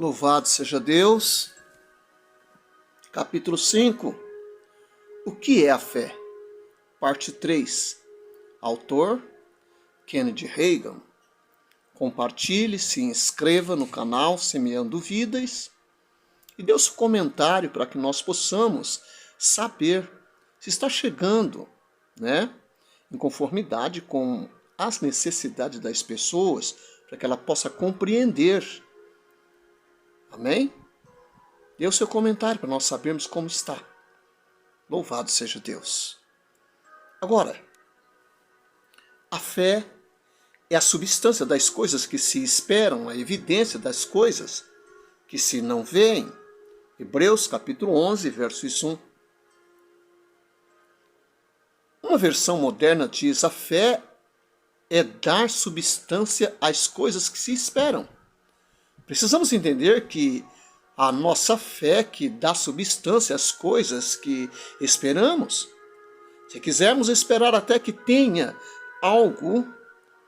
Louvado seja Deus. Capítulo 5. O que é a fé? Parte 3. Autor, Kennedy Reagan. Compartilhe, se inscreva no canal Semeando Vidas e dê o seu comentário para que nós possamos saber se está chegando, em conformidade com as necessidades das pessoas, para que ela possa compreender. Amém? Dê o seu comentário para nós sabermos como está. Louvado seja Deus. Agora, a fé é a substância das coisas que se esperam, a evidência das coisas que se não veem. Hebreus capítulo 11, versos 1. Uma versão moderna diz: a fé é dar substância às coisas que se esperam. Precisamos entender que a nossa fé que dá substância às coisas que esperamos. Se quisermos esperar até que tenha algo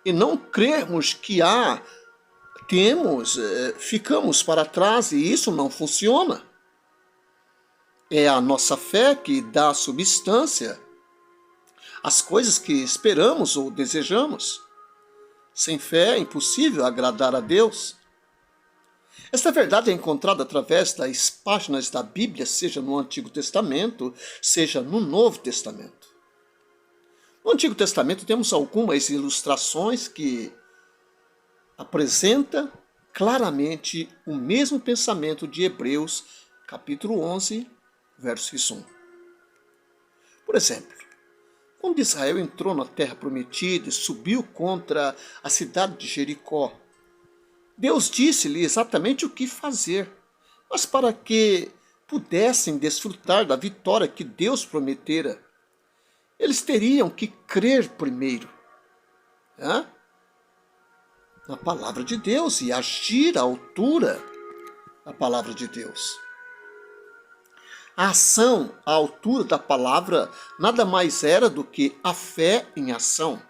e não crermos que ficamos para trás e isso não funciona. É a nossa fé que dá substância às coisas que esperamos ou desejamos. Sem fé é impossível agradar a Deus. Esta verdade é encontrada através das páginas da Bíblia, seja no Antigo Testamento, seja no Novo Testamento. No Antigo Testamento temos algumas ilustrações que apresentam claramente o mesmo pensamento de Hebreus, capítulo 11, versos 1. Por exemplo, quando Israel entrou na terra prometida e subiu contra a cidade de Jericó, Deus disse-lhe exatamente o que fazer, mas para que pudessem desfrutar da vitória que Deus prometera, eles teriam que crer primeiro na palavra de Deus e agir à altura da palavra de Deus. A ação à altura da palavra nada mais era do que a fé em ação.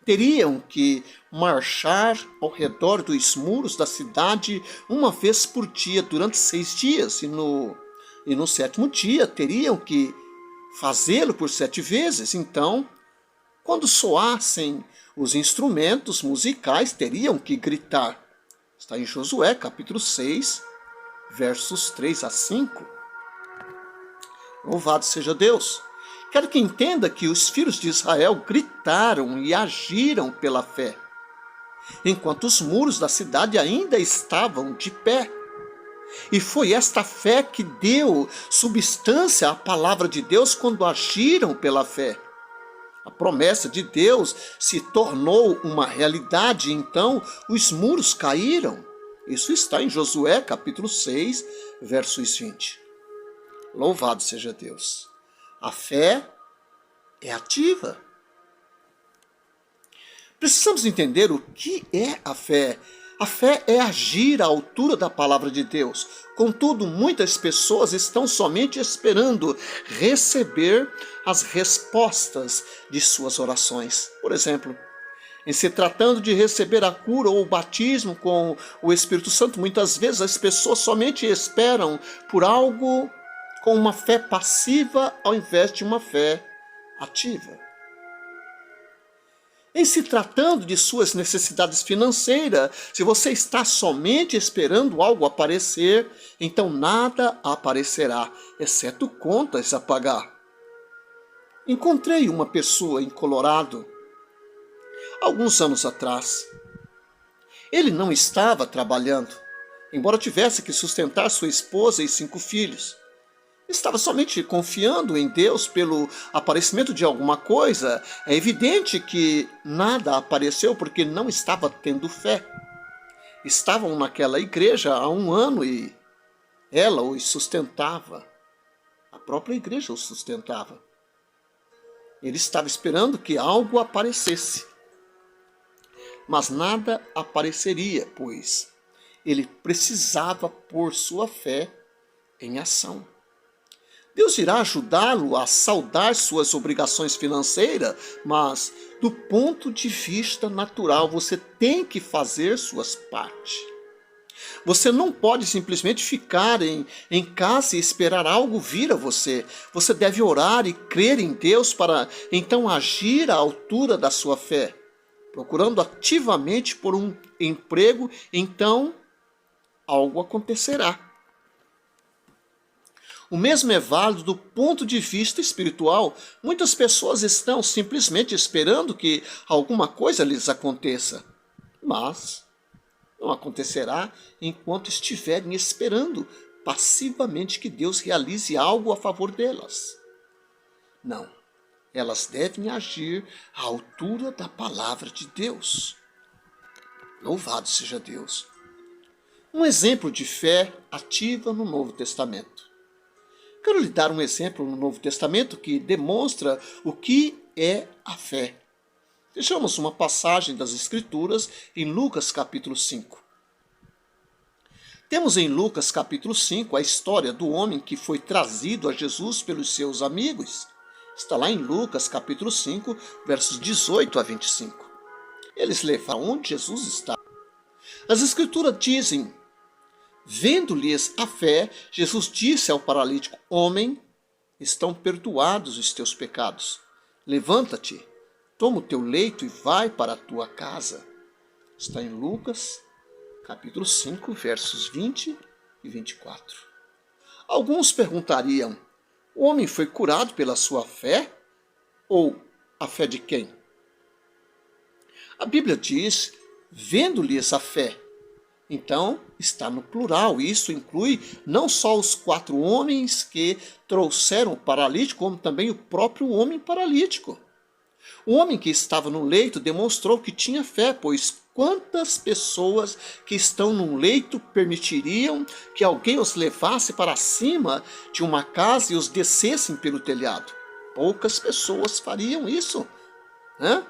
Teriam que marchar ao redor dos muros da cidade uma vez por dia durante 6 dias. E no 7º dia teriam que fazê-lo por 7 vezes. Então, quando soassem os instrumentos musicais, teriam que gritar. Está em Josué, capítulo 6, versos 3 a 5. Louvado seja Deus! Quero que entenda que os filhos de Israel gritaram e agiram pela fé, enquanto os muros da cidade ainda estavam de pé. E foi esta fé que deu substância à palavra de Deus quando agiram pela fé. A promessa de Deus se tornou uma realidade, então os muros caíram. Isso está em Josué, capítulo 6, versos 20. Louvado seja Deus! A fé é ativa. Precisamos entender o que é a fé. A fé é agir à altura da palavra de Deus. Contudo, muitas pessoas estão somente esperando receber as respostas de suas orações. Por exemplo, em se tratando de receber a cura ou o batismo com o Espírito Santo, muitas vezes as pessoas somente esperam por algo com uma fé passiva ao invés de uma fé ativa. Em se tratando de suas necessidades financeiras, se você está somente esperando algo aparecer, então nada aparecerá, exceto contas a pagar. Encontrei uma pessoa em Colorado, alguns anos atrás. Ele não estava trabalhando, embora tivesse que sustentar sua esposa e 5 filhos. Estava somente confiando em Deus pelo aparecimento de alguma coisa. É evidente que nada apareceu porque não estava tendo fé. Estavam naquela igreja há 1 ano e ela os sustentava. A própria igreja os sustentava. Ele estava esperando que algo aparecesse. Mas nada apareceria, pois ele precisava pôr sua fé em ação. Deus irá ajudá-lo a saldar suas obrigações financeiras, mas do ponto de vista natural você tem que fazer suas partes. Você não pode simplesmente ficar em casa e esperar algo vir a você. Você deve orar e crer em Deus para então agir à altura da sua fé, procurando ativamente por um emprego, então algo acontecerá. O mesmo é válido do ponto de vista espiritual. Muitas pessoas estão simplesmente esperando que alguma coisa lhes aconteça, mas não acontecerá enquanto estiverem esperando passivamente que Deus realize algo a favor delas. Não, elas devem agir à altura da palavra de Deus. Louvado seja Deus! Um exemplo de fé ativa no Novo Testamento. Quero lhe dar um exemplo no Novo Testamento que demonstra o que é a fé. Vejamos uma passagem das Escrituras em Lucas capítulo 5. Temos em Lucas capítulo 5 a história do homem que foi trazido a Jesus pelos seus amigos. Está lá em Lucas capítulo 5, versos 18 a 25. Eles levaram onde Jesus está. As Escrituras dizem: vendo-lhes a fé, Jesus disse ao paralítico: homem, estão perdoados os teus pecados. Levanta-te, toma o teu leito e vai para a tua casa. Está em Lucas, capítulo 5, versos 20 e 24. Alguns perguntariam: o homem foi curado pela sua fé? Ou a fé de quem? A Bíblia diz: vendo-lhes a fé. Então, está no plural. Isso inclui não só os 4 homens que trouxeram o paralítico, como também o próprio homem paralítico. O homem que estava no leito demonstrou que tinha fé, pois quantas pessoas que estão num leito permitiriam que alguém os levasse para cima de uma casa e os descessem pelo telhado? Poucas pessoas fariam isso, né?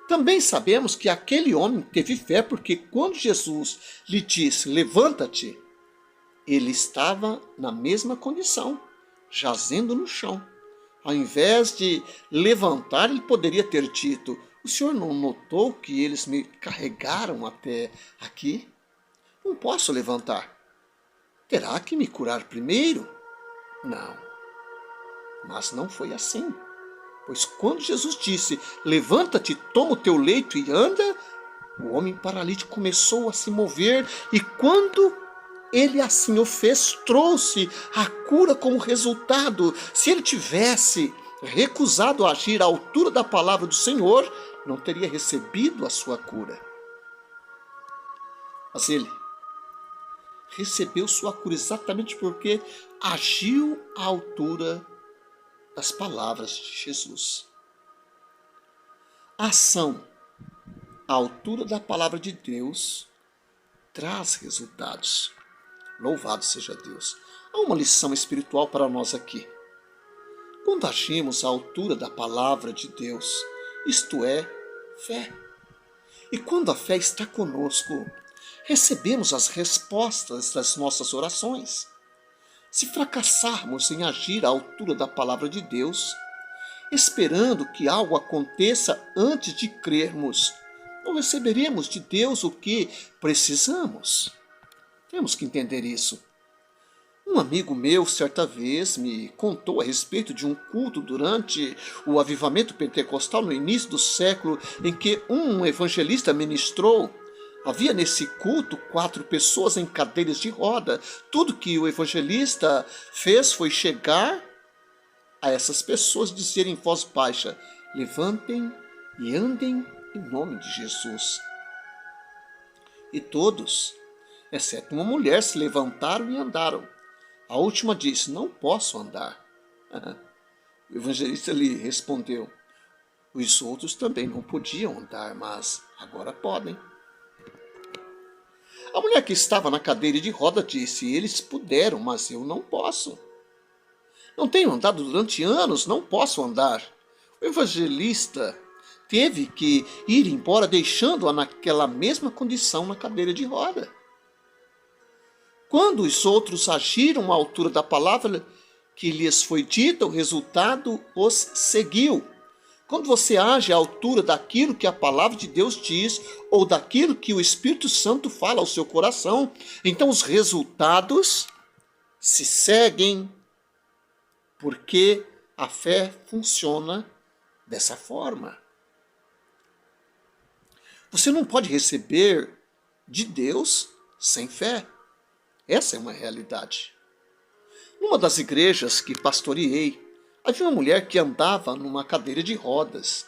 Também sabemos que aquele homem teve fé porque quando Jesus lhe disse: levanta-te, ele estava na mesma condição, jazendo no chão. Ao invés de levantar, ele poderia ter dito: o senhor não notou que eles me carregaram até aqui? Não posso levantar. Terá que me curar primeiro? Não. Mas não foi assim. Pois quando Jesus disse: levanta-te, toma o teu leito e anda, o homem paralítico começou a se mover, e quando ele assim o fez, trouxe a cura como resultado. Se ele tivesse recusado a agir à altura da palavra do Senhor, não teria recebido a sua cura. Mas ele recebeu sua cura exatamente porque agiu à altura das palavras de Jesus. A ação à altura da palavra de Deus traz resultados. Louvado seja Deus. Há uma lição espiritual para nós aqui. Quando agimos à altura da palavra de Deus, isto é, fé. E quando a fé está conosco, recebemos as respostas das nossas orações. Se fracassarmos em agir à altura da palavra de Deus, esperando que algo aconteça antes de crermos, não receberemos de Deus o que precisamos. Temos que entender isso. Um amigo meu, certa vez, me contou a respeito de um culto durante o avivamento pentecostal no início do século, em que um evangelista ministrou. Havia nesse culto 4 pessoas em cadeiras de roda. Tudo que o evangelista fez foi chegar a essas pessoas e dizer em voz baixa: levantem e andem em nome de Jesus. E todos, exceto uma mulher, se levantaram e andaram. A última disse: não posso andar. O evangelista lhe respondeu: os outros também não podiam andar, mas agora podem. A mulher que estava na cadeira de roda disse: eles puderam, mas eu não posso. Não tenho andado durante anos, não posso andar. O evangelista teve que ir embora, deixando-a naquela mesma condição na cadeira de roda. Quando os outros agiram à altura da palavra que lhes foi dita, o resultado os seguiu. Quando você age à altura daquilo que a palavra de Deus diz, ou daquilo que o Espírito Santo fala ao seu coração, então os resultados se seguem, porque a fé funciona dessa forma. Você não pode receber de Deus sem fé. Essa é uma realidade. Numa das igrejas que pastoreei, havia uma mulher que andava numa cadeira de rodas.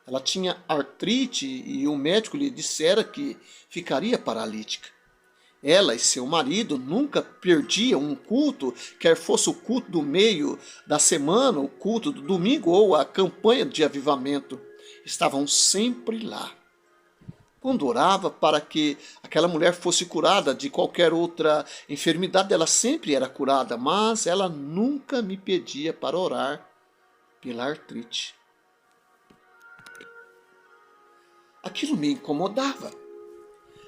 Ela tinha artrite e o médico lhe dissera que ficaria paralítica. Ela e seu marido nunca perdiam um culto, quer fosse o culto do meio da semana, o culto do domingo ou a campanha de avivamento. Estavam sempre lá. Quando orava para que aquela mulher fosse curada de qualquer outra enfermidade, ela sempre era curada, mas ela nunca me pedia para orar pela artrite. Aquilo me incomodava,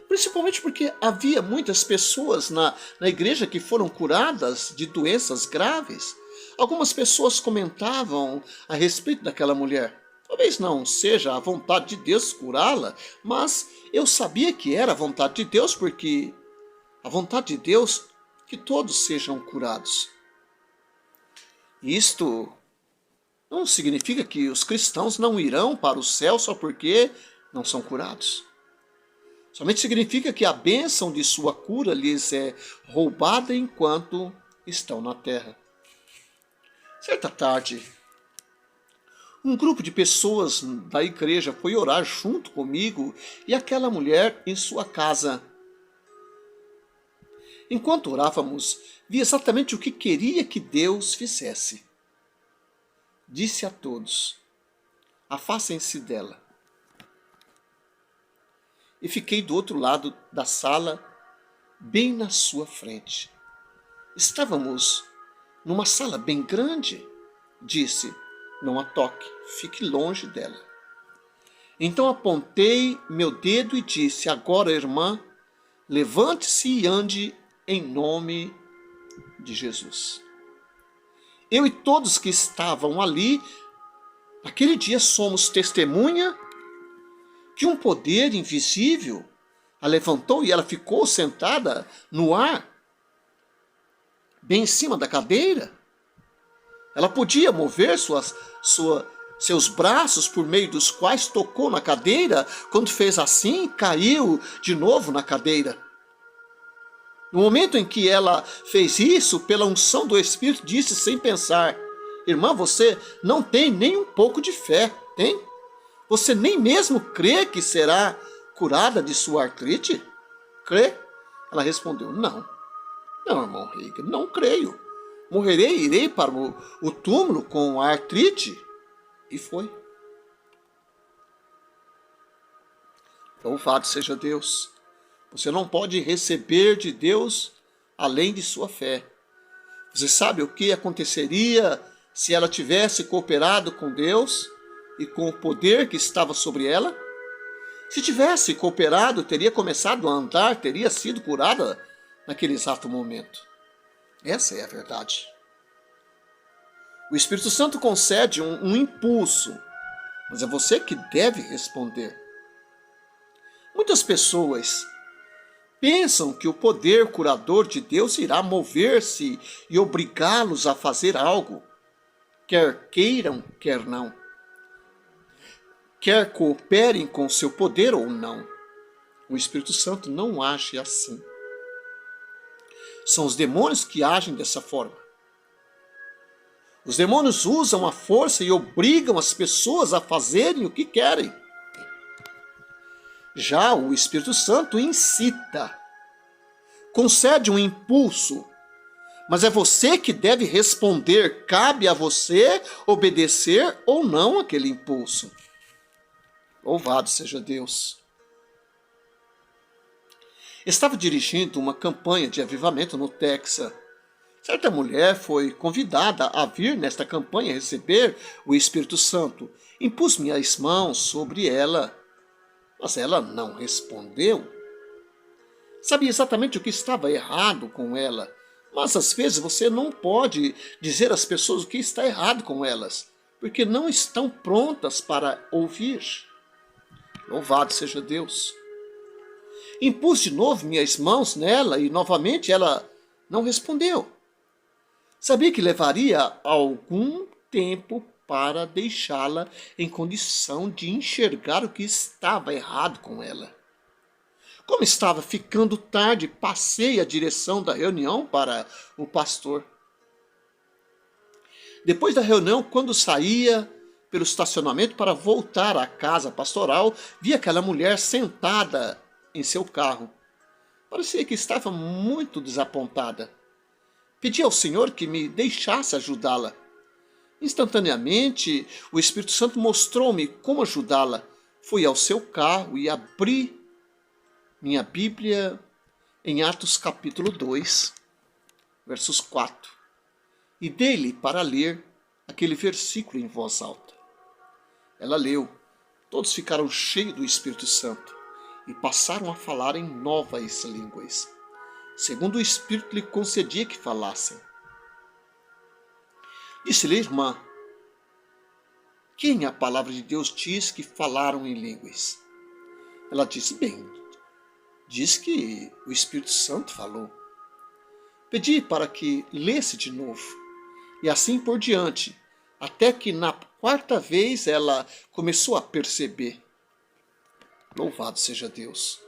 principalmente porque havia muitas pessoas na igreja que foram curadas de doenças graves. Algumas pessoas comentavam a respeito daquela mulher. Talvez não seja a vontade de Deus curá-la, mas eu sabia que era a vontade de Deus, porque a vontade de Deus é que todos sejam curados. Isto não significa que os cristãos não irão para o céu só porque não são curados. Somente significa que a bênção de sua cura lhes é roubada enquanto estão na terra. Certa tarde, um grupo de pessoas da igreja foi orar junto comigo e aquela mulher em sua casa. Enquanto orávamos, vi exatamente o que queria que Deus fizesse. Disse a todos: afastem-se dela. E fiquei do outro lado da sala, bem na sua frente. Estávamos numa sala bem grande. Disse: não a toque, fique longe dela. Então apontei meu dedo e disse: agora, irmã, levante-se e ande em nome de Jesus. Eu e todos que estavam ali, naquele dia somos testemunha que um poder invisível a levantou e ela ficou sentada no ar, bem em cima da cadeira. Ela podia mover seus braços por meio dos quais tocou na cadeira. Quando fez assim, caiu de novo na cadeira. No momento em que ela fez isso, pela unção do Espírito, disse sem pensar: irmã, você não tem nem um pouco de fé, tem? Você nem mesmo crê que será curada de sua artrite? Crê? Ela respondeu: não, irmão Heiger, não creio. Morrerei, irei para o túmulo com a artrite. E foi. Louvado seja Deus. Você não pode receber de Deus além de sua fé. Você sabe o que aconteceria se ela tivesse cooperado com Deus e com o poder que estava sobre ela? Se tivesse cooperado, teria começado a andar, teria sido curada naquele exato momento. Essa é a verdade. O Espírito Santo concede um impulso, mas é você que deve responder. Muitas pessoas pensam que o poder curador de Deus irá mover-se e obrigá-los a fazer algo, quer queiram, quer não. Quer cooperem com seu poder ou não. O Espírito Santo não age assim. São os demônios que agem dessa forma. Os demônios usam a força e obrigam as pessoas a fazerem o que querem. Já o Espírito Santo incita, concede um impulso, mas é você que deve responder. Cabe a você obedecer ou não aquele impulso. Louvado seja Deus. Estava dirigindo uma campanha de avivamento no Texas. Certa mulher foi convidada a vir nesta campanha receber o Espírito Santo. Impus minhas mãos sobre ela, mas ela não respondeu. Sabia exatamente o que estava errado com ela, mas às vezes você não pode dizer às pessoas o que está errado com elas. porque não estão prontas para ouvir. Louvado seja Deus. Impus de novo minhas mãos nela e novamente ela não respondeu. Sabia que levaria algum tempo para deixá-la em condição de enxergar o que estava errado com ela. Como estava ficando tarde, passei a direção da reunião para o pastor. Depois da reunião, quando saía pelo estacionamento para voltar à casa pastoral, vi aquela mulher sentada em seu carro. Parecia que estava muito desapontada. Pedi ao Senhor que me deixasse ajudá-la. Instantaneamente, o Espírito Santo mostrou-me como ajudá-la. Fui ao seu carro e abri minha Bíblia em Atos capítulo 2, versos 4. E dei-lhe para ler aquele versículo em voz alta. Ela leu. Todos ficaram cheios do Espírito Santo e passaram a falar em novas línguas, segundo o Espírito lhe concedia que falassem. Disse-lhe, irmã, quem a palavra de Deus diz que falaram em línguas? Ela disse, bem, diz que o Espírito Santo falou. Pedi para que lesse de novo, e assim por diante, até que na quarta vez ela começou a perceber. Louvado seja Deus.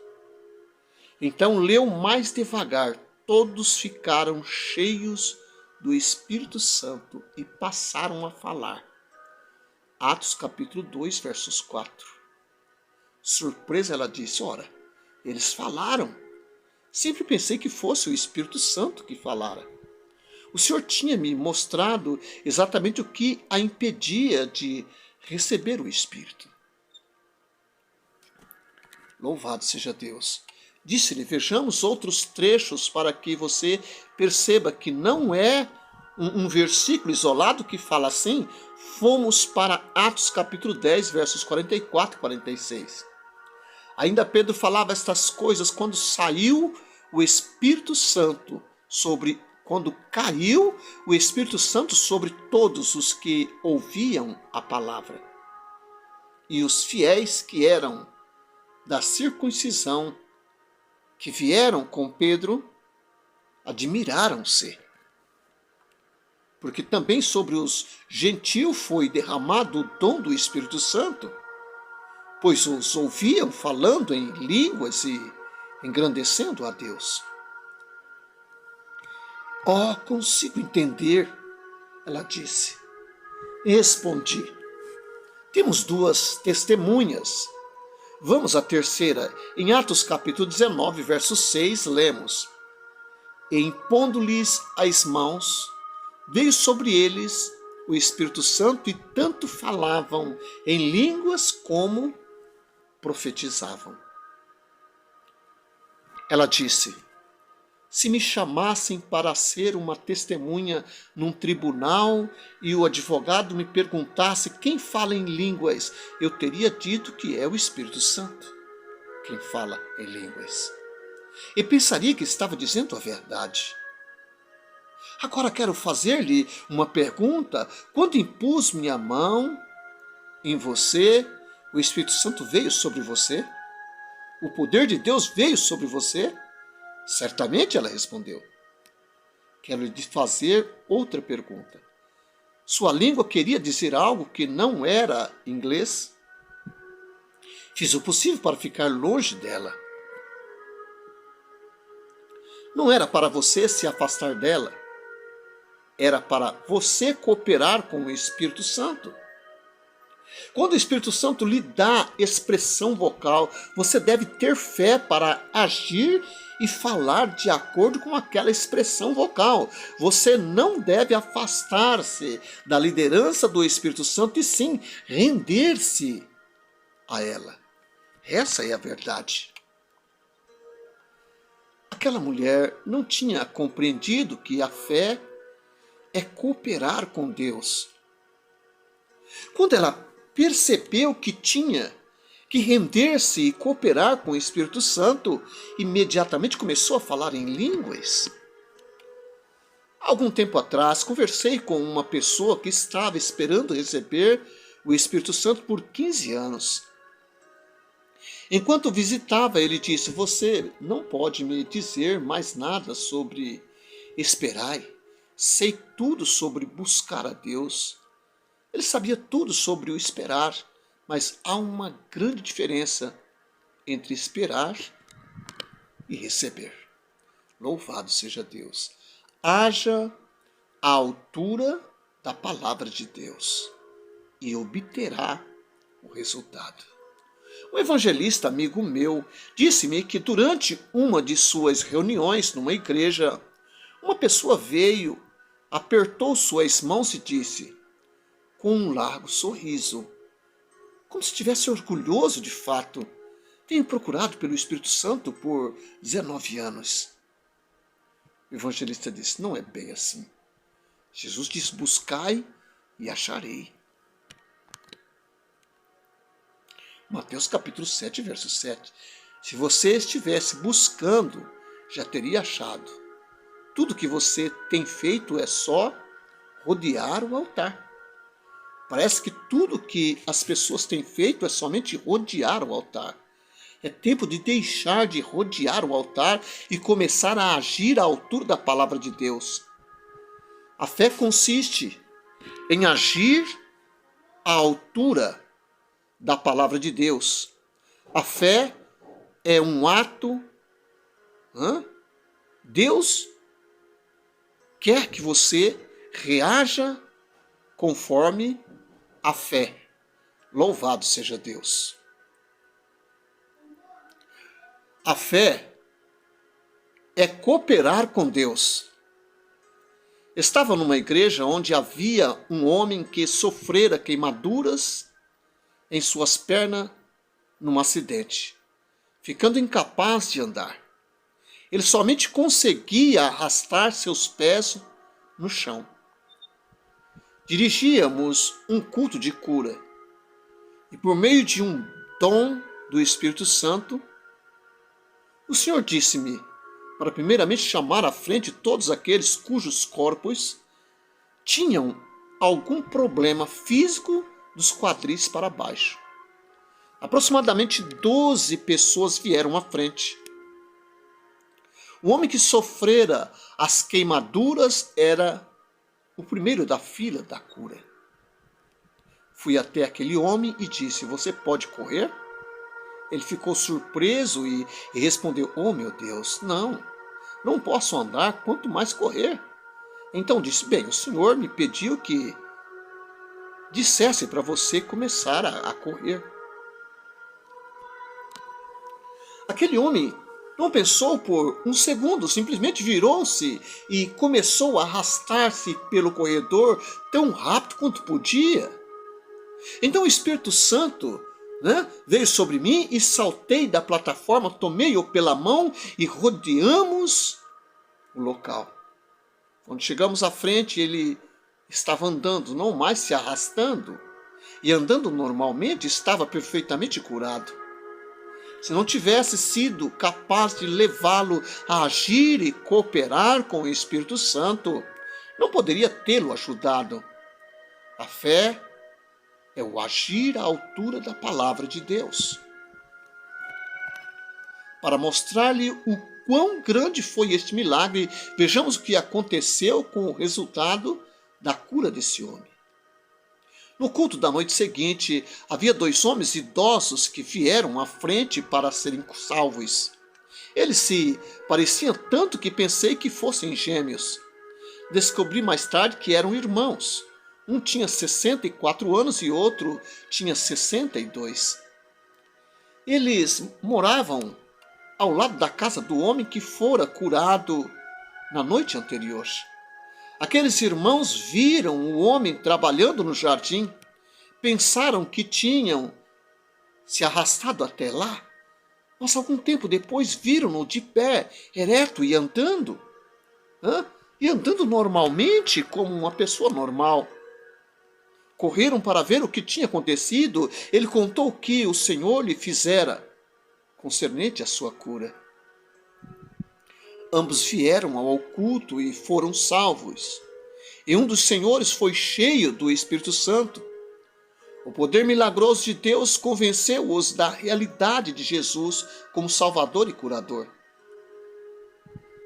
Então leu mais devagar, todos ficaram cheios do Espírito Santo e passaram a falar. Atos capítulo 2, versos 4. Surpresa, ela disse, ora, eles falaram. Sempre pensei que fosse o Espírito Santo que falara. O Senhor tinha me mostrado exatamente o que a impedia de receber o Espírito. Louvado seja Deus. Disse-lhe, vejamos outros trechos para que você perceba que não é um versículo isolado que fala assim. Fomos para Atos capítulo 10, versos 44 e 46. Ainda Pedro falava estas coisas quando saiu o Espírito Santo quando caiu o Espírito Santo sobre todos os que ouviam a palavra. E os fiéis que eram da circuncisão, que vieram com Pedro, admiraram-se. Porque também sobre os gentios foi derramado o dom do Espírito Santo, pois os ouviam falando em línguas e engrandecendo a Deus. Consigo entender, ela disse. Respondi. Temos duas testemunhas. Vamos à terceira. Em Atos capítulo 19, verso 6, lemos. E impondo-lhes as mãos, veio sobre eles o Espírito Santo e tanto falavam em línguas como profetizavam. Ela disse, se me chamassem para ser uma testemunha num tribunal e o advogado me perguntasse quem fala em línguas, eu teria dito que é o Espírito Santo quem fala em línguas. E pensaria que estava dizendo a verdade. Agora quero fazer-lhe uma pergunta. Quando impus minha mão em você, o Espírito Santo veio sobre você? O poder de Deus veio sobre você? Certamente, ela respondeu. Quero lhe fazer outra pergunta. Sua língua queria dizer algo que não era inglês? Fiz o possível para ficar longe dela. Não era para você se afastar dela. Era para você cooperar com o Espírito Santo. Quando o Espírito Santo lhe dá expressão vocal, você deve ter fé para agir e falar de acordo com aquela expressão vocal. Você não deve afastar-se da liderança do Espírito Santo e sim render-se a ela. Essa é a verdade. Aquela mulher não tinha compreendido que a fé é cooperar com Deus. Quando ela percebeu que tinha que render-se e cooperar com o Espírito Santo, imediatamente começou a falar em línguas. Algum tempo atrás, conversei com uma pessoa que estava esperando receber o Espírito Santo por 15 anos. Enquanto visitava, ele disse: "Você não pode me dizer mais nada sobre esperar. Sei tudo sobre buscar a Deus." Ele sabia tudo sobre o esperar, mas há uma grande diferença entre esperar e receber. Louvado seja Deus. Haja à altura da palavra de Deus e obterá o resultado. Um evangelista amigo meu disse-me que durante uma de suas reuniões numa igreja, uma pessoa veio, apertou suas mãos e disse, com um largo sorriso, como se estivesse orgulhoso de fato: "Tenho procurado pelo Espírito Santo por 19 anos." O evangelista disse: "Não é bem assim. Jesus diz: buscai e acharei." Mateus capítulo 7, verso 7. Se você estivesse buscando, já teria achado. Tudo que você tem feito é só rodear o altar. Parece que tudo que as pessoas têm feito é somente rodear o altar. É tempo de deixar de rodear o altar e começar a agir à altura da palavra de Deus. A fé consiste em agir à altura da palavra de Deus. A fé é um ato. Deus quer que você reaja conforme a fé. Louvado seja Deus. A fé é cooperar com Deus. Estava numa igreja onde havia um homem que sofrera queimaduras em suas pernas num acidente, ficando incapaz de andar. Ele somente conseguia arrastar seus pés no chão. Dirigíamos um culto de cura e, por meio de um dom do Espírito Santo, o Senhor disse-me para primeiramente chamar à frente todos aqueles cujos corpos tinham algum problema físico dos quadris para baixo. Aproximadamente 12 pessoas vieram à frente. O homem que sofrera as queimaduras era o primeiro da fila da cura. Fui até aquele homem e disse: "Você pode correr?" Ele ficou surpreso e respondeu: "Oh, meu Deus, não posso andar, quanto mais correr." Então disse: "Bem, o Senhor me pediu que dissesse para você começar a correr." Aquele homem não pensou por um segundo, simplesmente virou-se e começou a arrastar-se pelo corredor tão rápido quanto podia. Então o Espírito Santo veio sobre mim e saltei da plataforma, tomei-o pela mão e rodeamos o local. Quando chegamos à frente, ele estava andando, não mais se arrastando, e andando normalmente, estava perfeitamente curado. Se não tivesse sido capaz de levá-lo a agir e cooperar com o Espírito Santo, não poderia tê-lo ajudado. A fé é o agir à altura da palavra de Deus. Para mostrar-lhe o quão grande foi este milagre, vejamos o que aconteceu com o resultado da cura desse homem. No culto da noite seguinte, havia 2 homens idosos que vieram à frente para serem salvos. Eles se pareciam tanto que pensei que fossem gêmeos. Descobri mais tarde que eram irmãos. Um tinha 64 anos e outro tinha 62. Eles moravam ao lado da casa do homem que fora curado na noite anterior. Aqueles irmãos viram o homem trabalhando no jardim, pensaram que tinham se arrastado até lá, mas algum tempo depois viram-no de pé, ereto e andando. E andando normalmente como uma pessoa normal. Correram para ver o que tinha acontecido. Ele contou o que o Senhor lhe fizera concernente à sua cura. Ambos vieram ao culto e foram salvos. E um dos senhores foi cheio do Espírito Santo. O poder milagroso de Deus convenceu-os da realidade de Jesus como Salvador e curador.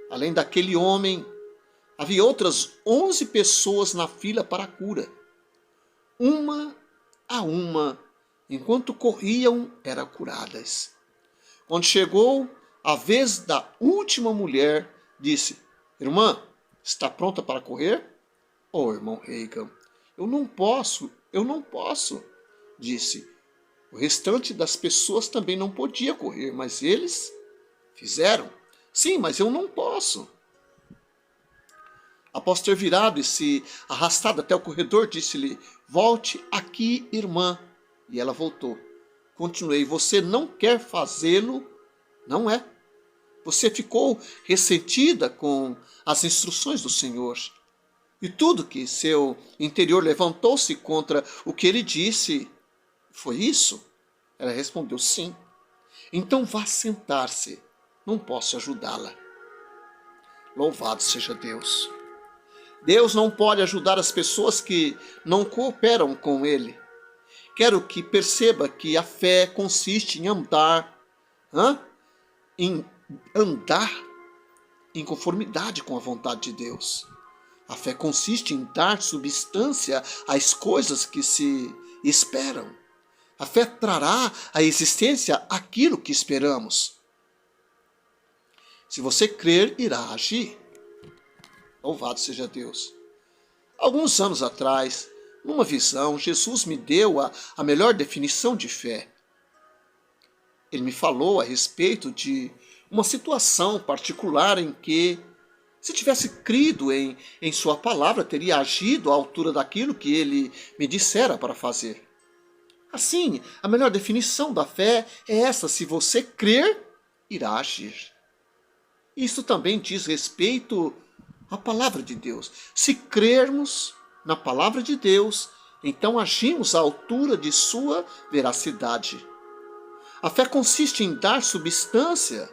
Além daquele homem, havia outras 11 pessoas na fila para a cura. Uma a uma, enquanto corriam, eram curadas. Quando chegou a vez da última mulher, disse: Irmã, está pronta para correr? Oh, irmão Reagan, eu não posso, disse. O restante das pessoas também não podia correr, mas eles fizeram. Sim, mas eu não posso. Após ter virado e se arrastado até o corredor, disse-lhe: Volte aqui, irmã. E ela voltou. Continuei: Você não quer fazê-lo? Não é? Você ficou ressentida com as instruções do Senhor. E tudo que seu interior levantou-se contra o que ele disse. Foi isso? Ela respondeu: Sim. Então vá sentar-se. Não posso ajudá-la. Louvado seja Deus. Deus não pode ajudar as pessoas que não cooperam com Ele. Quero que perceba que a fé consiste em andar em conformidade com a vontade de Deus. A fé consiste em dar substância às coisas que se esperam. A fé trará à existência aquilo que esperamos. Se você crer, irá agir. Louvado seja Deus. Alguns anos atrás, numa visão, Jesus me deu a melhor definição de fé. Ele me falou a respeito de uma situação particular em que, se tivesse crido em sua palavra, teria agido à altura daquilo que ele me dissera para fazer. Assim, a melhor definição da fé é essa: se você crer, irá agir. Isso também diz respeito à palavra de Deus. Se crermos na palavra de Deus, então agimos à altura de sua veracidade. A fé consiste em dar substância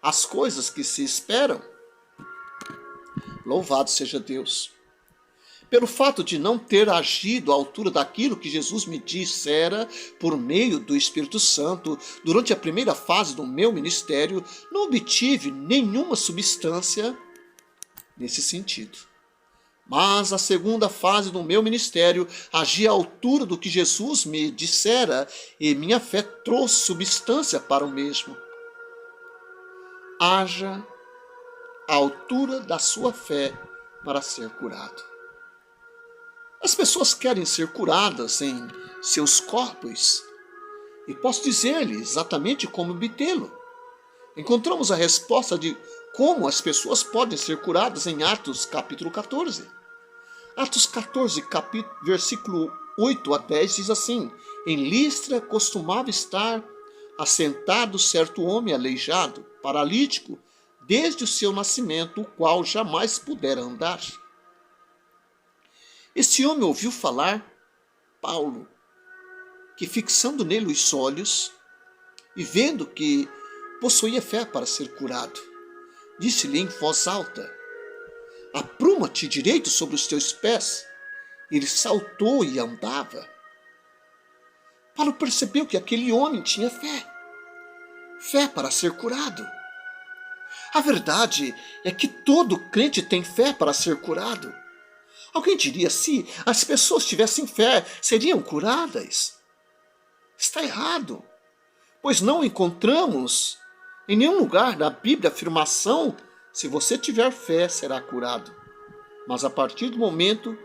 às coisas que se esperam. Louvado seja Deus. Pelo fato de não ter agido à altura daquilo que Jesus me dissera por meio do Espírito Santo durante a primeira fase do meu ministério, não obtive nenhuma substância nesse sentido. Mas a segunda fase do meu ministério agi à altura do que Jesus me dissera e minha fé trouxe substância para o mesmo. Haja à altura da sua fé para ser curado. As pessoas querem ser curadas em seus corpos e posso dizer-lhe exatamente como obtê-lo. Encontramos a resposta de como as pessoas podem ser curadas em Atos capítulo 14. Atos 14, versículo 8 a 10 diz assim: Em Listra costumava estar assentado certo homem aleijado, paralítico, desde o seu nascimento, o qual jamais pudera andar. Este homem ouviu falar Paulo, que fixando nele os olhos e vendo que possuía fé para ser curado, disse-lhe em voz alta: Apruma-te direito sobre os teus pés. Ele saltou e andava. Paulo percebeu que aquele homem tinha fé para ser curado. A verdade é que todo crente tem fé para ser curado. Alguém diria: se as pessoas tivessem fé, seriam curadas? Está errado, pois não encontramos em nenhum lugar da Bíblia a afirmação: se você tiver fé, será curado. Mas a partir do momento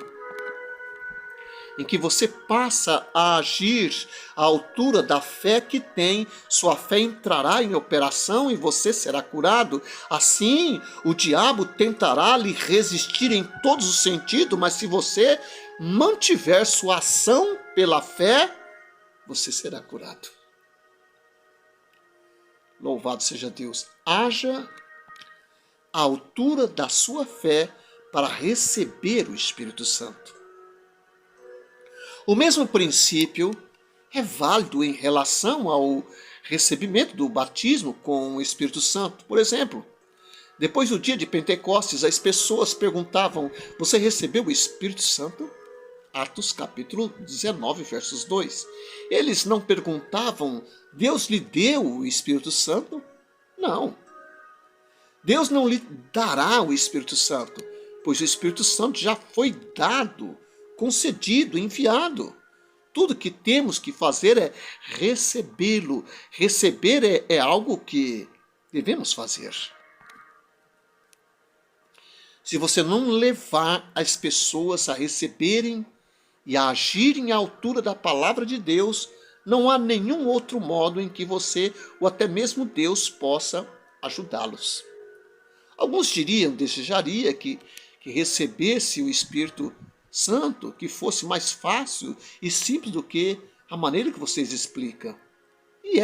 em que você passa a agir à altura da fé que tem, sua fé entrará em operação e você será curado. Assim, o diabo tentará lhe resistir em todos os sentidos, mas se você mantiver sua ação pela fé, você será curado. Louvado seja Deus. Haja à altura da sua fé para receber o Espírito Santo. O mesmo princípio é válido em relação ao recebimento do batismo com o Espírito Santo. Por exemplo, Depois do dia de Pentecostes, as pessoas perguntavam: você recebeu o Espírito Santo? Atos capítulo 19, versos 2. Eles não perguntavam: Deus lhe deu o Espírito Santo? Não. Deus não lhe dará o Espírito Santo, pois o Espírito Santo já foi dado, concedido, enviado. Tudo que temos que fazer é recebê-lo. Receber é algo que devemos fazer. Se você não levar as pessoas a receberem e a agirem à altura da palavra de Deus, não há nenhum outro modo em que você, ou até mesmo Deus, possa ajudá-los. Alguns diriam, desejaria que recebesse o Espírito Santo, que fosse mais fácil e simples do que a maneira que vocês explicam. E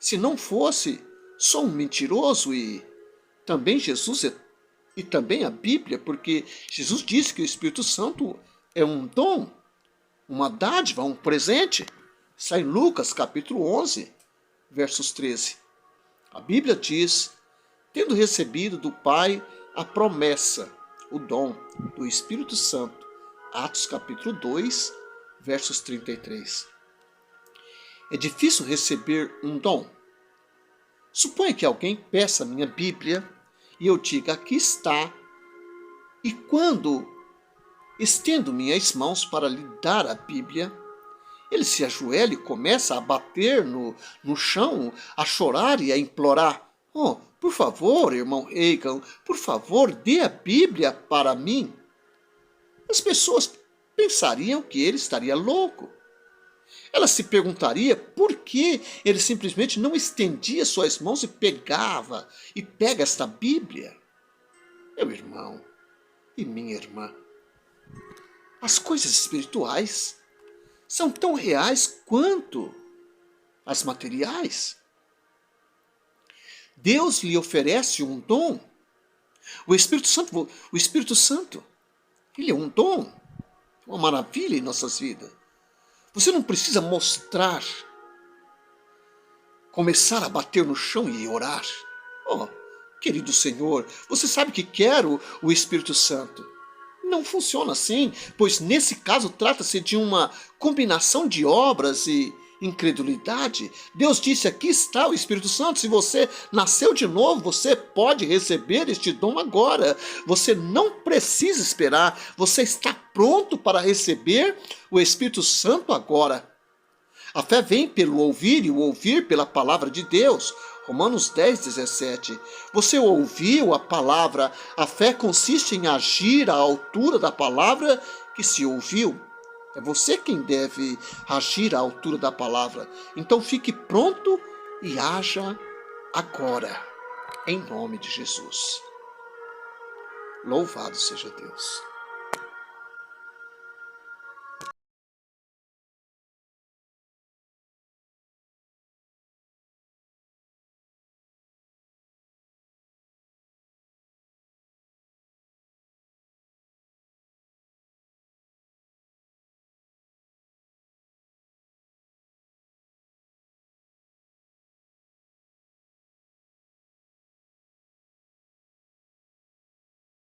se não fosse, sou um mentiroso e também Jesus e também a Bíblia, porque Jesus disse que o Espírito Santo é um dom, uma dádiva, um presente. Está em Lucas capítulo 11, versos 13. A Bíblia diz: tendo recebido do Pai a promessa, o dom do Espírito Santo. Atos capítulo 2, versos 33. É difícil receber um dom. Suponha que alguém peça a minha Bíblia e eu diga: aqui está. E quando estendo minhas mãos para lhe dar a Bíblia, ele se ajoelha e começa a bater no chão, a chorar e a implorar: oh, por favor, irmão Reagan, por favor, dê a Bíblia para mim. As pessoas pensariam que ele estaria louco. Ela se perguntaria por que ele simplesmente não estendia suas mãos e pega esta Bíblia. Meu irmão e minha irmã, as coisas espirituais são tão reais quanto as materiais. Deus lhe oferece um dom. O Espírito Santo, ele é um dom, uma maravilha em nossas vidas. Você não precisa começar a bater no chão e orar. Oh, querido Senhor, você sabe que quero o Espírito Santo. Não funciona assim, pois nesse caso trata-se de uma combinação de obras e incredulidade. Deus disse: aqui está o Espírito Santo. Se você nasceu de novo, você pode receber este dom agora. Você não precisa esperar. Você está pronto para receber o Espírito Santo agora. A fé vem pelo ouvir e o ouvir pela palavra de Deus. Romanos 10, 17. Você ouviu a palavra. A fé consiste em agir à altura da palavra que se ouviu. É você quem deve agir à altura da palavra. Então fique pronto e haja agora, em nome de Jesus. Louvado seja Deus.